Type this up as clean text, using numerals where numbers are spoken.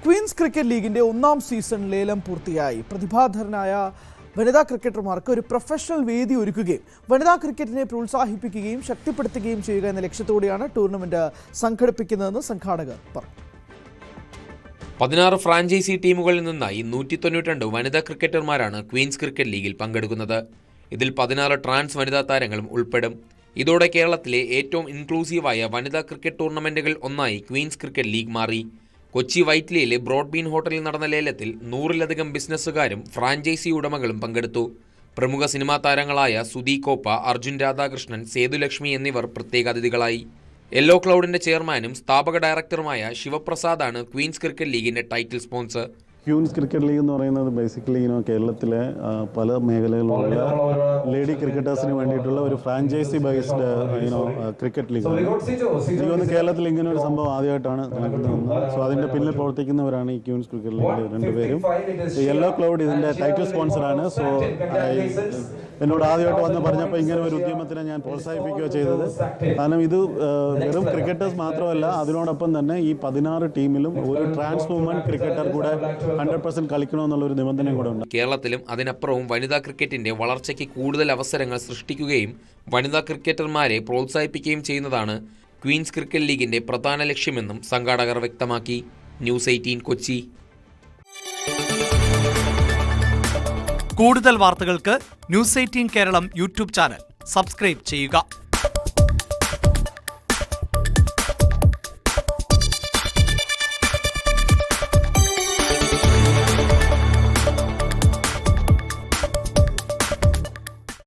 Queen's Cricket ലീഗിന്റെ ഒന്നാം season ലേലം പൂർത്തിയായി. പ്രതിഭാധരനായ വനിതാ ക്രിക്കറ്റർമാർക്ക് ഒരു പ്രൊഫഷണൽ വേദി ഒരുക്കുകയും വനിതാ ക്രിക്കറ്റിനെ പ്രോത്സാഹിപ്പിക്കുകയും ശക്തിപ്പെടുത്തുകയും ചെയ്യുക എന്ന ലക്ഷ്യത്തോടെയാണ് ടൂർണമെന്റ് സംഘടിപ്പിക്കുന്നതെന്ന് സംഘാടകർ പറഞ്ഞു. 16 ഫ്രാഞ്ചൈസി ടീമുകളിൽ നിന്നായി 192 വനിതാ ക്രിക്കറ്റർമാരാണ് ക്വീൻസ് ക്രിക്കറ്റ് ലീഗിൽ പങ്കെടുക്കുന്നത്. ഇതിൽ 16 ട്രാൻസ് വനിതാ താരങ്ങളും ഉൾപ്പെടും. ഇതോടെ കേരളത്തിലെ ഏറ്റവും ഇൻക്ലൂസീവായ വനിതാ ക്രിക്കറ്റ് ടൂർണമെന്റുകൾ ഒന്നായി ക്വീൻസ് ക്രിക്കറ്റ് ലീഗ് മാറി. കൊച്ചി വൈറ്റ്ലിയിലെ ബ്രോഡ്ബീൻ ഹോട്ടലിൽ നടന്ന ലേലത്തിൽ 100-ലധികം ബിസിനസ്സുകാരും ഫ്രാഞ്ചൈസി ഉടമകളും പങ്കെടുത്തു. പ്രമുഖ സിനിമാ താരങ്ങളായ സുധി കോപ്പ, അർജുൻ രാധാകൃഷ്ണൻ, സേതുലക്ഷ്മി എന്നിവർ പ്രത്യേക അതിഥികളായി. യെല്ലോ ക്ലൗഡിന്റെ ചെയർമാനും സ്ഥാപക ഡയറക്ടറുമായ ശിവപ്രസാദാണ് ക്വീൻസ് ക്രിക്കറ്റ് ലീഗിന്റെ title sponsor. Queens Cricket League എന്ന് പറയുന്നത് ബേസിക്കലി കേരളത്തിലെ പല മേഖലകളിലുള്ള ലേഡി ക്രിക്കറ്റേഴ്സിന് വേണ്ടിയിട്ടുള്ള ഒരു ഫ്രാഞ്ചൈസി ബേസ്ഡ് ക്രിക്കറ്റ് ലീഗാണ്. എനിക്ക് തോന്നുന്നു കേരളത്തിൽ ഇങ്ങനെ ഒരു സംഭവം ആദ്യമായിട്ടാണ് നടക്കുന്നത്. സോ അതിൻ്റെ പിന്നിൽ പ്രവർത്തിക്കുന്നവരാണ് ഈ ക്വീൻസ് ക്രിക്കറ്റ് ലീഗിൽ രണ്ടുപേരും. യെല്ലോ ക്ലൗഡ് ഇതിൻ്റെ ടൈറ്റിൽ സ്പോൺസറാണ്. സോ എന്നോട് ആദ്യമായിട്ട് വന്ന് പറഞ്ഞപ്പോൾ ഇങ്ങനെ ഒരു ഉദ്യമത്തിനെ ഞാൻ പ്രോത്സാഹിപ്പിക്കുകയോ ചെയ്തത്. കാരണം ഇത് വെറും ക്രിക്കറ്റേഴ്സ് മാത്രമല്ല, അതിനോടൊപ്പം തന്നെ ഈ 16 ടീമിലും ഒരു ട്രാൻസ് വുമൺ ക്രിക്കറ്റർ കൂടെ 100% കളിക്കണമെന്നുള്ളൊരു നിബന്ധനയും കൂടെ ഉണ്ട്. കേരളത്തിലും അതിനപ്പുറവും വനിതാ ക്രിക്കറ്റിന്റെ വളർച്ചയ്ക്ക് കൂടുതൽ അവസരങ്ങൾ സൃഷ്ടിക്കുകയും വനിതാ ക്രിക്കറ്റർമാരെ പ്രോത്സാഹിപ്പിക്കുകയും ചെയ്യുന്നതാണ് ക്വീൻസ് ക്രിക്കറ്റ് ലീഗിന്റെ പ്രധാന ലക്ഷ്യമെന്നും സംഘാടകർ വ്യക്തമാക്കി. ന്യൂസ് 18 കൊച്ചി. കൂടുതൽ വാർത്തകൾക്ക് news 18 Keralam YouTube channel subscribe ചെയ്യുക.